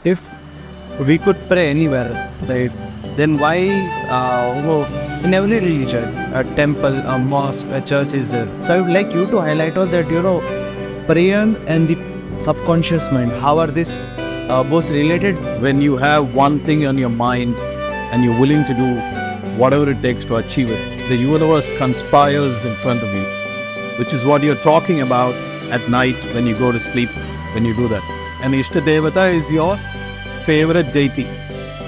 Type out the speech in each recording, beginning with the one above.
if we could pray anywhere, right? Then why in every religion, a temple, a mosque, a church is there. So I would like you to highlight on that, prayer and the subconscious mind. How are this both related? When you have one thing on your mind and you're willing to do whatever it takes to achieve it, the universe conspires in front of you, which is what you're talking about at night when you go to sleep, when you do that. And Ishta Devata is your favorite deity.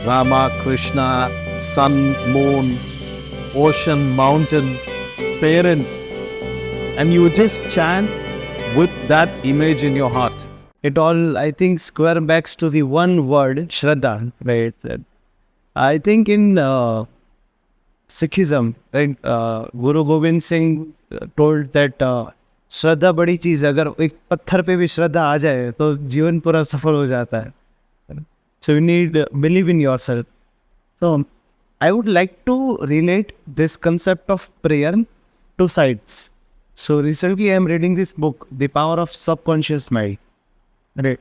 Rama, Krishna, sun, moon, ocean, mountain, parents. And you just chant with that image in your heart. It all, I think, square backs to the one word, Shraddha, right? That I think in Sikhism, right, Guru Gobind Singh told that श्रद्धा बड़ी चीज़ है, अगर एक पत्थर पे भी श्रद्धा आ जाए तो जीवन पूरा सफल हो जाता है. So you need believe in yourself. So I would like to relate this concept of prayer to sides. So recently I am reading this book, The Power of Subconscious Mind. Right.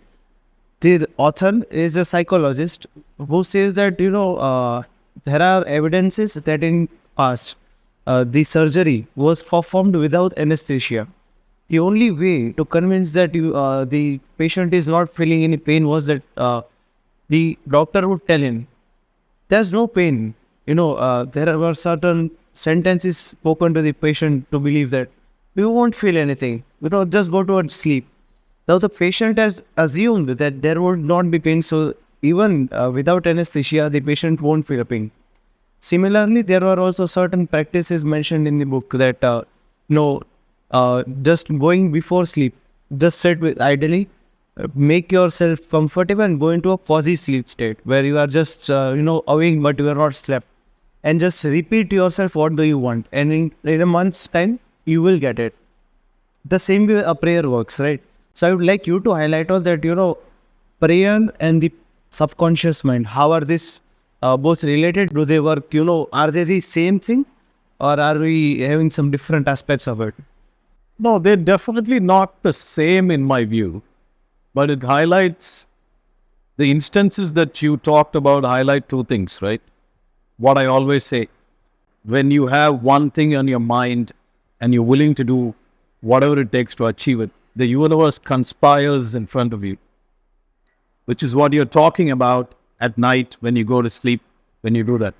The author is a psychologist who says that there are evidences that in past the surgery was performed without anesthesia. The only way to convince that the patient is not feeling any pain was that the doctor would tell him, "There's no pain." There were certain sentences spoken to the patient to believe that you won't feel anything. Just go to sleep. Now the patient has assumed that there would not be pain, so even without anesthesia, the patient won't feel pain. Similarly, there were also certain practices mentioned in the book that just going before sleep, just sit with ideally, make yourself comfortable and go into a quasi-sleep state where you are just awake but you are not slept, and just repeat to yourself what do you want, and in a month's time you will get it. The same way a prayer works, right? So I would like you to highlight on that, prayer and the subconscious mind. How are this both related? Do they work? Are they the same thing, or are we having some different aspects of it? No, they're definitely not the same in my view, but it highlights the instances that you talked about. Highlight two things, right? What I always say, when you have one thing on your mind and you're willing to do whatever it takes to achieve it, the universe conspires in front of you, which is what you're talking about at night when you go to sleep, when you do that.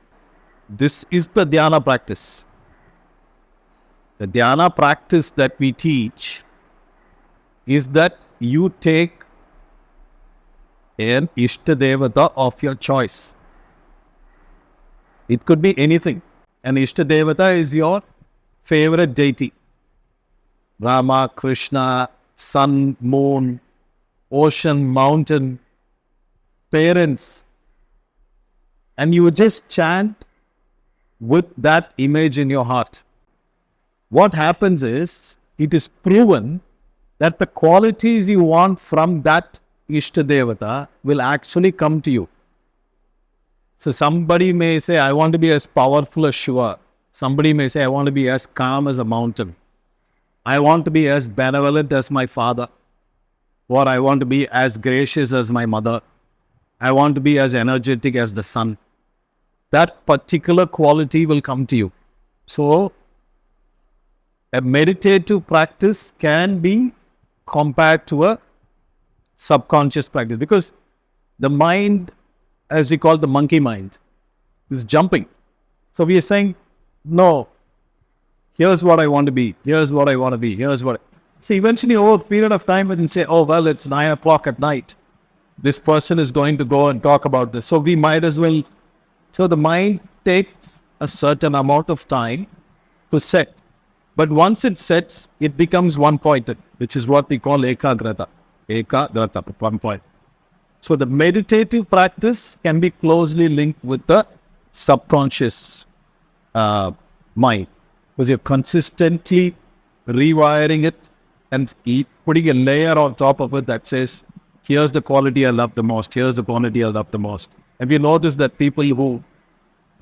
This is the dhyana practice. The dhyana practice that we teach is that you take an Ishta Devata of your choice. It could be anything. An Ishta Devata is your favorite deity. Rama, Krishna, sun, moon, ocean, mountain, parents. And you just chant with that image in your heart. What happens is, it is proven that the qualities you want from that Ishta Devata will actually come to you. So somebody may say, I want to be as powerful as Shiva. Somebody may say, I want to be as calm as a mountain. I want to be as benevolent as my father. Or I want to be as gracious as my mother. I want to be as energetic as the sun. That particular quality will come to you. So a meditative practice can be compared to a subconscious practice, because the mind, as we call the monkey mind, is jumping. So we are saying, no, here's what I want to be, here's what I want to be, here's what. So eventually over a period of time, we can say, oh, well, it's 9 o'clock at night. This person is going to go and talk about this. So we might as well. So the mind takes a certain amount of time to set. But once it sets, it becomes one-pointed, which is what we call ekagrata. Ekagrata, 1 point. So the meditative practice can be closely linked with the subconscious mind, because you're consistently rewiring it and putting a layer on top of it that says, here's the quality I love the most, here's the quality I love the most. Have you noticed that people who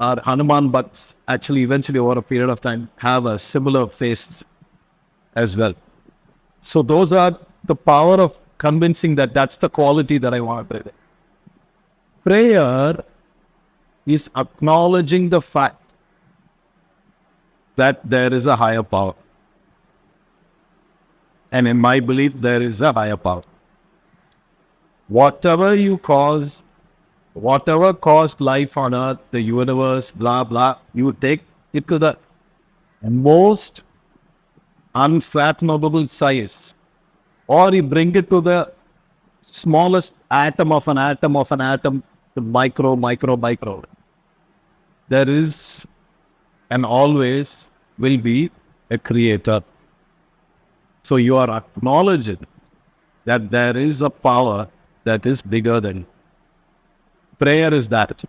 are Hanuman Bhakts actually eventually over a period of time have a similar face as well? So those are the power of convincing that that's the quality that I want to bring. Prayer is acknowledging the fact that there is a higher power. And in my belief, there is a higher power. Whatever caused life on earth, the universe, blah, blah, you take it to the most unfathomable size, or you bring it to the smallest atom of an atom of an atom, to micro, micro, micro. There is and always will be a creator. So you are acknowledging that there is a power that is bigger than you. Prayer is that.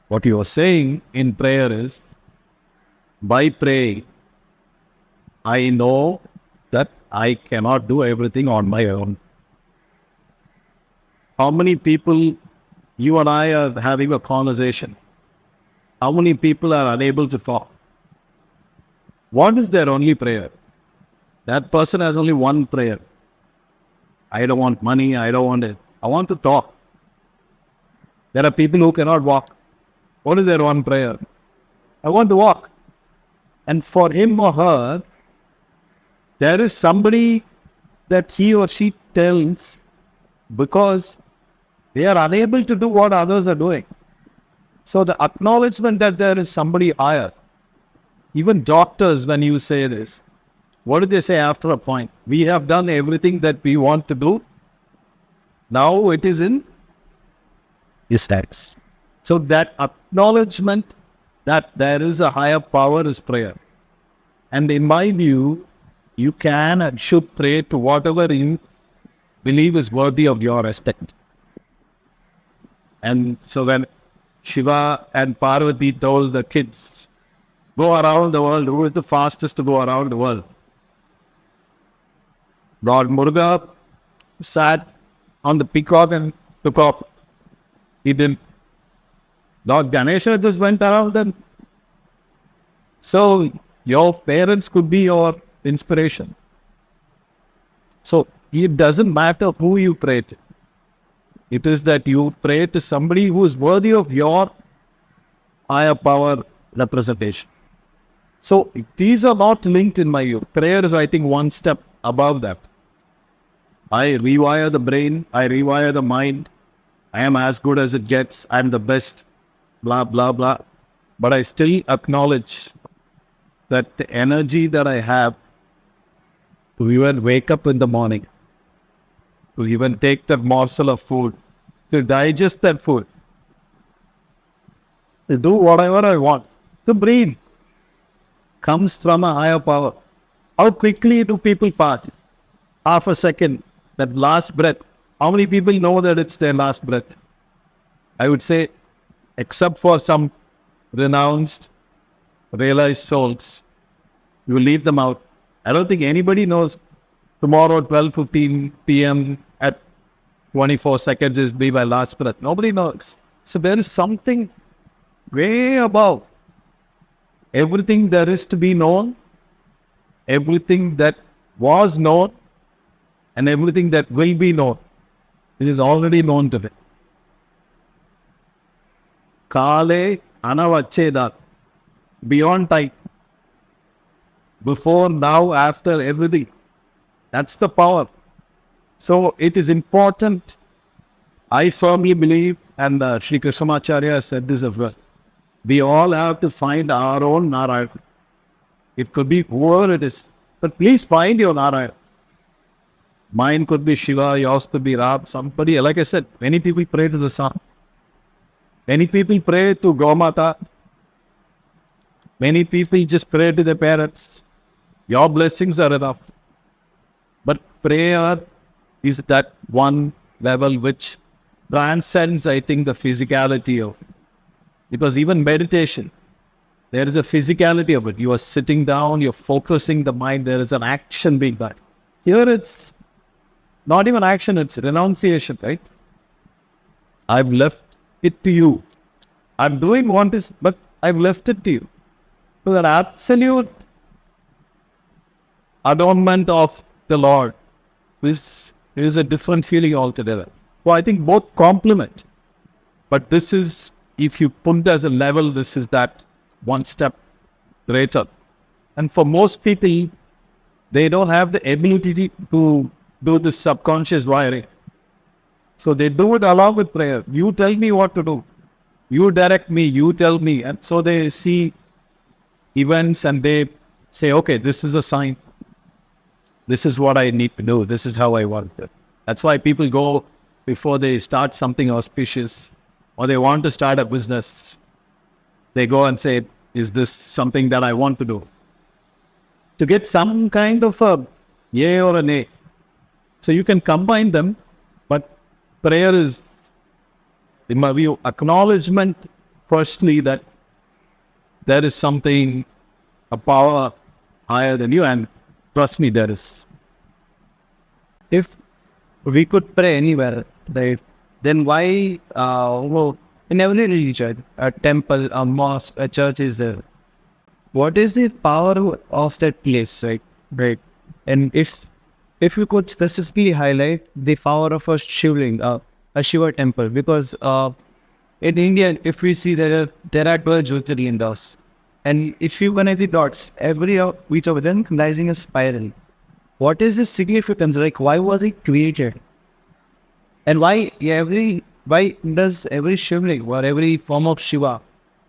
What you are saying in prayer is, by praying, I know that I cannot do everything on my own. How many people, you and I are having a conversation? How many people are unable to talk? What is their only prayer? That person has only one prayer. I don't want money, I don't want it. I want to talk. There are people who cannot walk. What is their one prayer? I want to walk. And for him or her, there is somebody that he or she tells because they are unable to do what others are doing. So the acknowledgement that there is somebody higher. Even doctors, when you say this, what do they say after a point? We have done everything that we want to do. Now it is in status. So that acknowledgement that there is a higher power is prayer. And in my view, you can and should pray to whatever you believe is worthy of your respect. And so when Shiva and Parvati told the kids, go around the world, who is the fastest to go around the world? Lord Muruga sat on the peacock and took off. He didn't. Lord Ganesha just went around them. So your parents could be your inspiration. So it doesn't matter who you pray to. It is that you pray to somebody who is worthy of your higher power representation. So these are not linked in my view. Prayer is, I think, one step above that. I rewire the brain, I rewire the mind. I am as good as it gets, I am the best, blah, blah, blah. But I still acknowledge that the energy that I have to even wake up in the morning, to even take that morsel of food, to digest that food, to do whatever I want, to breathe, comes from a higher power. How quickly do people fast? Half a second, that last breath. How many people know that it's their last breath? I would say, except for some renounced, realized souls, you leave them out. I don't think anybody knows tomorrow 12:15 p.m. at 24 seconds is be my last breath. Nobody knows. So there is something way above everything there is to be known, everything that was known, and everything that will be known. It is already known to them. Kale anavachedat. Beyond time. Before, now, after, everything. That's the power. So it is important. I firmly believe, and Sri Krishnamacharya said this as well, we all have to find our own Narayana. It could be whoever it is. But please find your Narayana. Mine could be Shiva, yours could be Ram, somebody. Like I said, many people pray to the sun. Many people pray to Gomata. Many people just pray to their parents. Your blessings are enough. But prayer is that one level which transcends, I think, the physicality of it. Because even meditation, there is a physicality of it. You are sitting down, you're focusing the mind, there is an action being done. Here it's not even action, it's renunciation, right? I've left it to you. I'm doing what is, but I've left it to you. So that absolute adornment of the Lord is a different feeling altogether. So I think both complement. But this is, if you put as a level, this is that one step greater. And for most people, they don't have the ability to do this subconscious wiring. So they do it along with prayer. You tell me what to do. You direct me, you tell me. And so they see events and they say, okay, this is a sign. This is what I need to do. This is how I want it. That's why people go before they start something auspicious or they want to start a business. They go and say, is this something that I want to do? To get some kind of a yay or a nay. So you can combine them, but prayer is, in my view, acknowledgement firstly that there is something, a power higher than you, and trust me, there is. If we could pray anywhere, right, then why, in every religion, a temple, a mosque, a church is there. What is the power of that place, right? Right. And if you could specifically highlight the power of a Shivling, a Shiva temple, because in India, if we see there are 12 Jyotirlingas, and if you connect the dots, every each of them rising a spiral. What is the significance? Like, why was it created? And why does every Shivling or every form of Shiva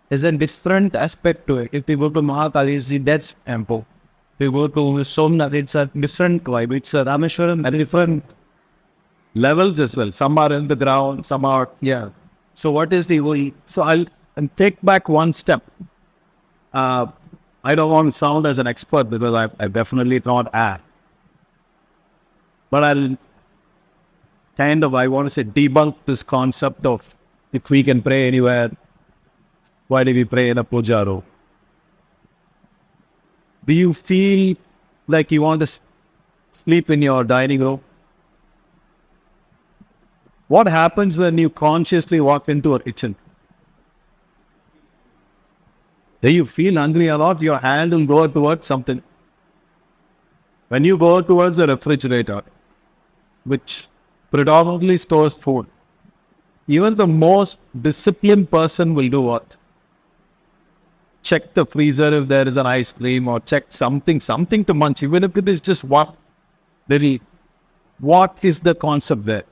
is a different aspect to it? If we go to Mahakali, it's the death temple. If we go to Somnath, it's a different vibe. It's a Rameshwaram, a different Levels as well. Some are in the ground, some are. yeah. So what is the whole? So I'll take back one step. I don't want to sound as an expert because I definitely not am. But I want to say debunk this concept of if we can pray anywhere, why do we pray in a puja room? Do you feel like you want to sleep in your dining room? What happens when you consciously walk into a kitchen? Do you feel hungry a lot? Your hand will go towards something. When you go towards the refrigerator, which predominantly stores food, even the most disciplined person will do what? Check the freezer if there is an ice cream, or check something to munch, even if it is just one little. What is the concept there?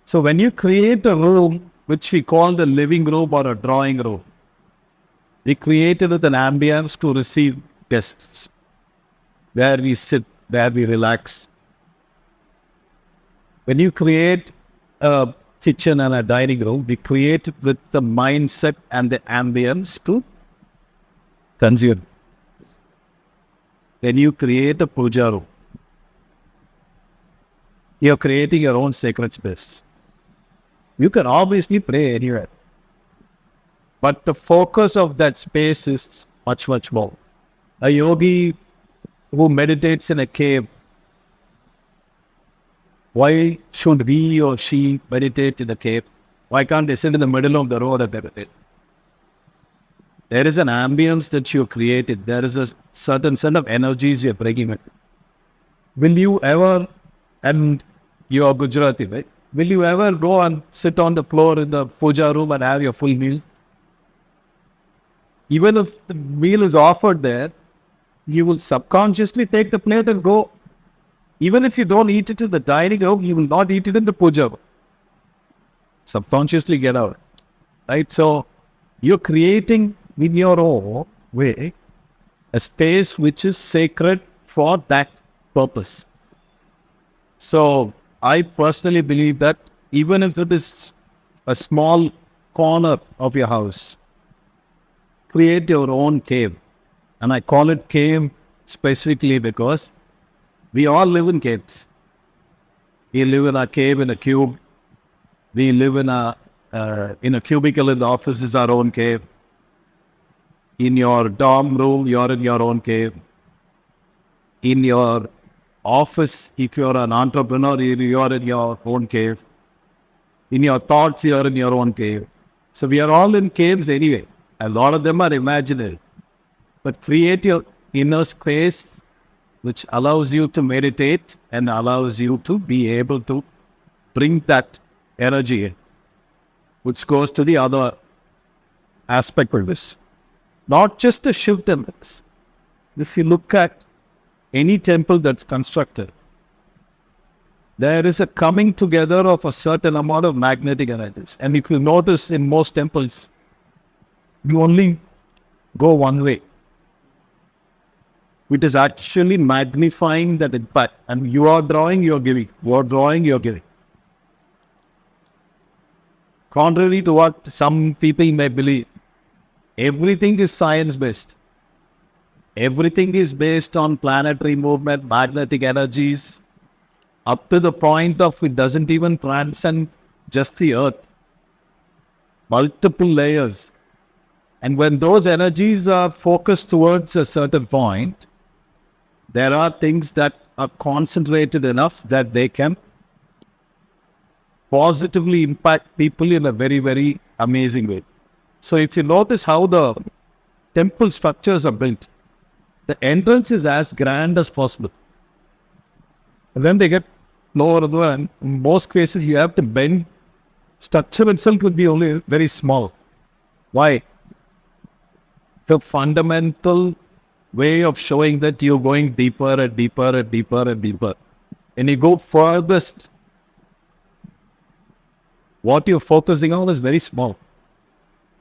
So when you create a room, which we call the living room or a drawing room, we create it with an ambience to receive guests, where we sit, where we relax. When you create a kitchen and a dining room, we create it with the mindset and the ambience to consume. When you create a puja room, you're creating your own sacred space. You can obviously pray anywhere, but the focus of that space is much, much more. A yogi who meditates in a cave, why should he or she meditate in a cave? Why can't they sit in the middle of the road and meditate? There is an ambience that you created. There is a certain set of energies you're bringing in. Will you ever, and you are Gujarati, right? Will you ever go and sit on the floor in the puja room and have your full meal? Even if the meal is offered there, you will subconsciously take the plate and go. Even if you don't eat it in the dining room, you will not eat it in the puja room. Subconsciously get out. Right? So you're creating in your own way a space which is sacred for that purpose. So I personally believe that even if it is a small corner of your house, create your own cave. And I call it cave specifically because we all live in caves. We live in a cave, in a cube. We live in a cubicle in the office is our own cave. In your dorm room, you're in your own cave. In your office, if you're an entrepreneur, you're in your own cave. In your thoughts, you're in your own cave. So we are all in caves anyway. A lot of them are imaginary. But create your inner space which allows you to meditate and allows you to be able to bring that energy in. which goes to the other aspect of this. Not just the Shiv temples. If you look at any temple that's constructed, there is a coming together of a certain amount of magnetic energies. And if you notice in most temples, you only go one way. It is actually magnifying that impact. And you are drawing, you are giving. You are drawing, you are giving. Contrary to what some people may believe, everything is science-based. Everything is based on planetary movement, magnetic energies, up to the point of it doesn't even transcend just the earth. Multiple layers. And when those energies are focused towards a certain point, there are things that are concentrated enough that they can positively impact people in a very, very amazing way. So if you notice how the temple structures are built, the entrance is as grand as possible. And then they get lower and lower, and in most cases you have to bend. Structure itself would be only very small. Why? The fundamental way of showing that you're going deeper and deeper and deeper and deeper. And you go furthest, what you're focusing on is very small.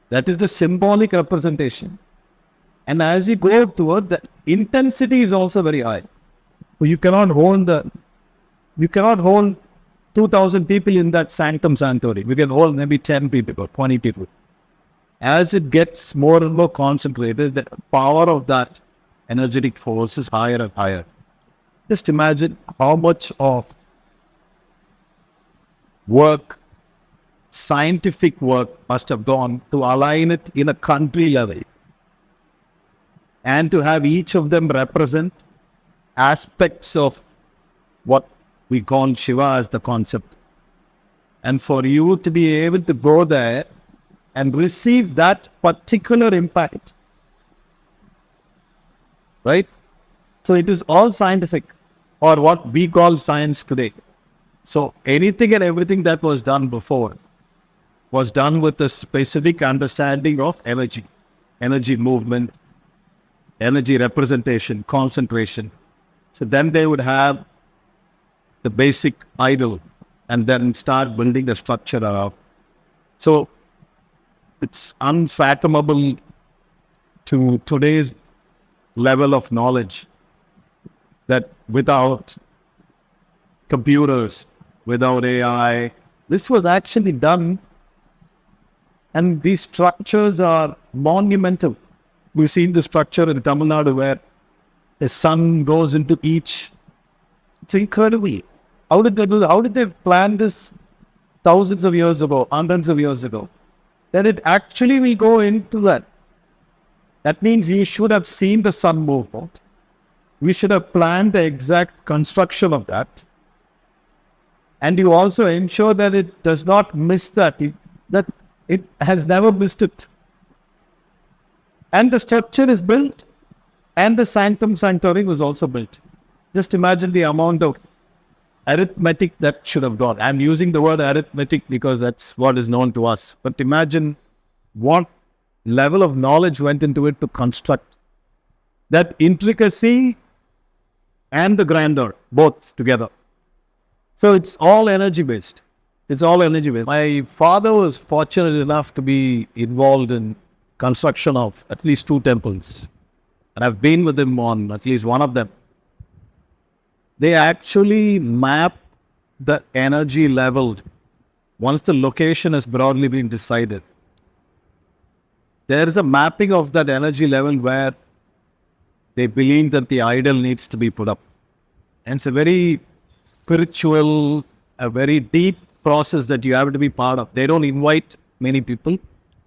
That is the symbolic representation. And as you go toward, the intensity is also very high. You cannot hold 2,000 people in that sanctum sanctuary. We can hold maybe 10 people or 20 people. As it gets more and more concentrated, the power of that energetic force is higher and higher. Just imagine how much of work, scientific work must have gone to align it in a country level and to have each of them represent aspects of what we call Shiva as the concept. And for you to be able to go there and receive that particular impact, right? So it is all scientific, or what we call science today. So anything and everything that was done before was done with a specific understanding of energy, energy movement, energy representation, concentration. So then they would have the basic idol and then start building the structure around. So it's unfathomable to today's level of knowledge that without computers, without AI, this was actually done. And these structures are monumental. We've seen the structure in Tamil Nadu where the sun goes into each. It's incredible. How did they do that? How did they plan this thousands of years ago, hundreds of years ago? Then it actually will go into that. That means you should have seen the sun movement. We should have planned the exact construction of that. And you also ensure that it does not miss that. It has never missed it. And the structure is built, and the sanctum sanctuary was also built. Just imagine the amount of arithmetic that should have gone. I'm using the word arithmetic because that's what is known to us. But imagine what level of knowledge went into it to construct that intricacy and the grandeur, both together. So it's all energy based. It's all energy based. My father was fortunate enough to be involved in construction of at least 2 temples. And I've been with him on at least one of them. They actually map the energy level once the location has broadly been decided. There is a mapping of that energy level where they believe that the idol needs to be put up. And it's a very spiritual, a very deep process that you have to be part of. They don't invite many people.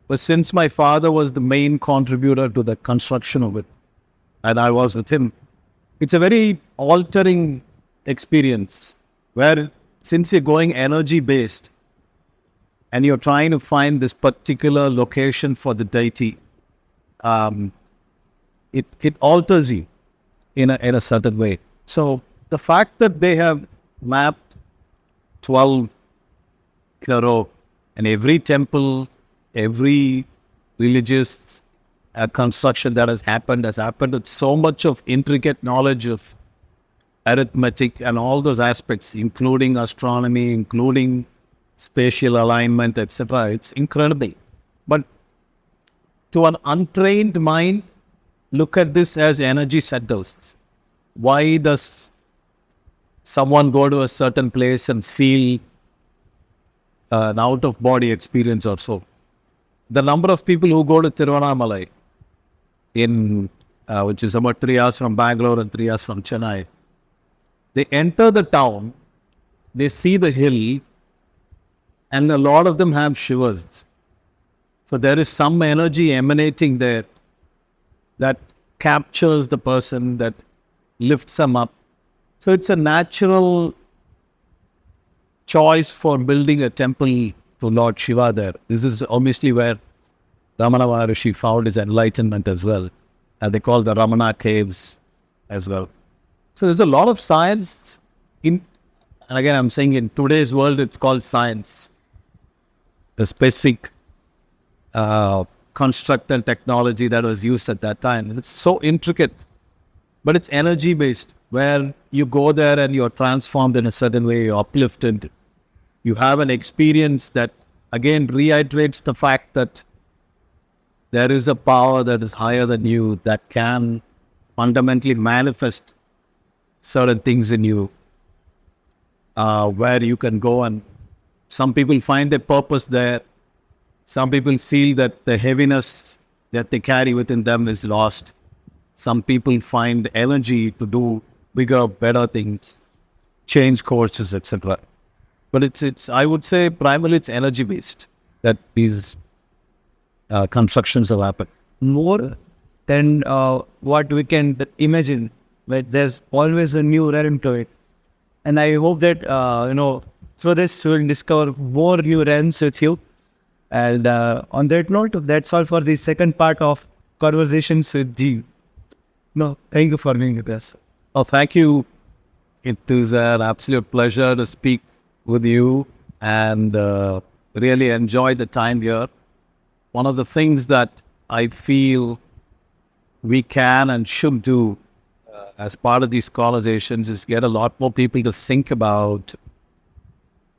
But since my father was the main contributor to the construction of it, and I was with him, it's a very altering experience where since you're going energy based and you're trying to find this particular location for the deity, it alters you in a certain way. So the fact that they have mapped 12 in a row And every temple, every religious construction that has happened with so much of intricate knowledge of arithmetic and all those aspects, including astronomy, including spatial alignment, etc. It's incredible. But to an untrained mind, look at this as energy centers. Why does someone go to a certain place and feel an out-of-body experience or so? The number of people who go to Tiruvannamalai, which is about 3 hours from Bangalore and 3 hours from Chennai, they enter the town, they see the hill, and a lot of them have shivers. So there is some energy emanating there that captures the person, that lifts them up. So it's a natural choice for building a temple to Lord Shiva there. This is obviously where Ramana Maharishi found his enlightenment as well. And they call the Ramana caves as well. So there's a lot of science and again I'm saying in today's world it's called science. The specific construct and technology that was used at that time. It's so intricate, but it's energy based, where you go there and you're transformed in a certain way, you're uplifted. You have an experience that again reiterates the fact that there is a power that is higher than you that can fundamentally manifest certain things in you, where you can go, and some people find their purpose there. Some people feel that the heaviness that they carry within them is lost. Some people find energy to do bigger, better things, change courses, etc. But it's I would say primarily it's energy based that these constructions have happened. More than what we can imagine, but there's always a new realm to it. And I hope that, through this we'll discover more new realms with you. And on that note, that's all for the second part of Conversations with G. No, thank you for being with us. Oh, thank you. It is an absolute pleasure to speak with you and really enjoy the time here. One of the things that I feel we can and should do as part of these conversations is get a lot more people to think about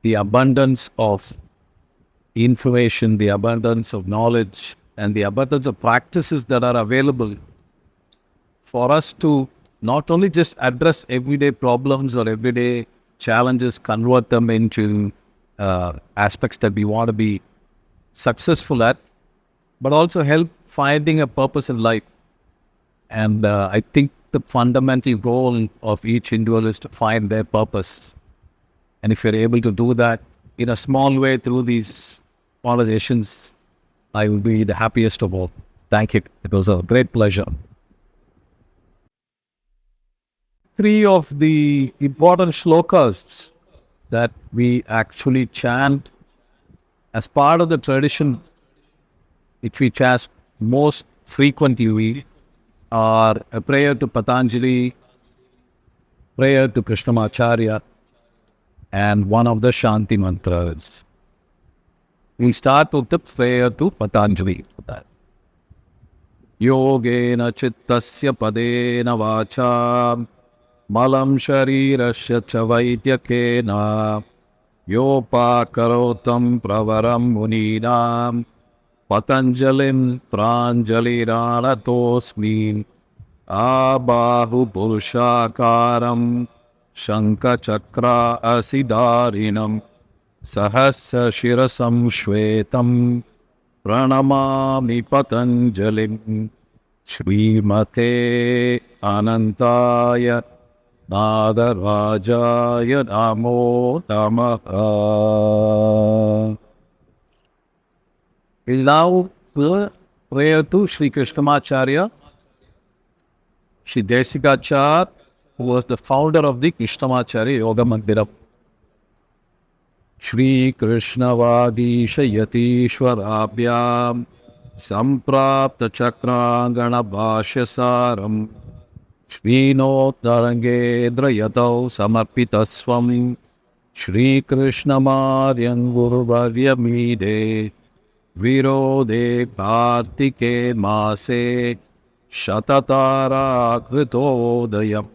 the abundance of information, the abundance of knowledge, and the abundance of practices that are available for us to not only just address everyday problems or everyday challenges, convert them into aspects that we want to be successful at, but also help finding a purpose in life. And I think the fundamental goal of each individual is to find their purpose. And if you're able to do that in a small way through these conversations, I will be the happiest of all. Thank you. It was a great pleasure. 3 of the important shlokas that we actually chant as part of the tradition, which we chant most frequently, are a prayer to Patanjali, prayer to Krishnamacharya, and one of the Shanti mantras. We'll start with the prayer to Patanjali. Yogena chittasya padena vacha malam sharirasya cha vaidyakena yopakarotam pravaram muninam Patanjalim pranjaliranatosmi abahu purushakaram shankachakra asidarinam sahasya shirasam shvetam pranamami Patanjalim Srimate Anantaya Nagarajaya Namo Namaha. We'll now prayer to Sri Krishnamacharya, Sri Desikachar, who was the founder of the Krishnamacharya Yoga Mandiram. Shri Krishnavadisha Yatishwarabhyam Samprapta Chakrangana Bhashyasaram Srinot Narangendra Yatau Samarpitaswam Shri Krishna Maryam Guru Varyamide Virode Kartike Mase Shatatara Kritodayam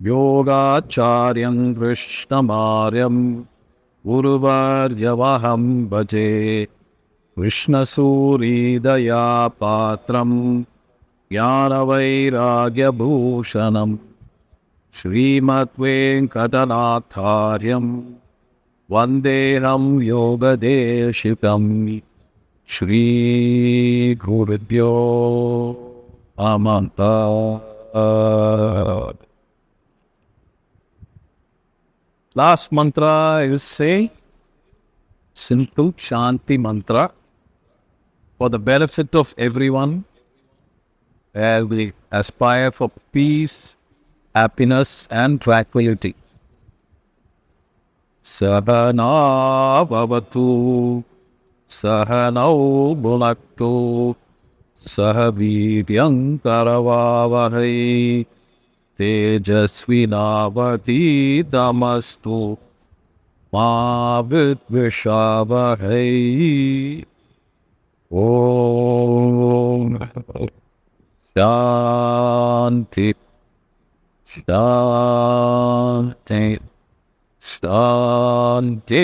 Yogacharyam Krishna Maryam Guru Varyavaham Bhaje Krishna Suri Daya Patram Jnana Vairagya Bhushanam Srimat Venkatanathāryam Vandeham Yoga Deshikam Shri Gurubhyo Amanta. Last mantra is say simple Shanti mantra for the benefit of everyone, where we aspire for peace, happiness and tranquility. Sahana bhavatu, sahanau bhunaktu, sahaviryam karavavahai, tejasvinavati tamastu, ma vidvishavahai. Om Shanti Shanti Shanti.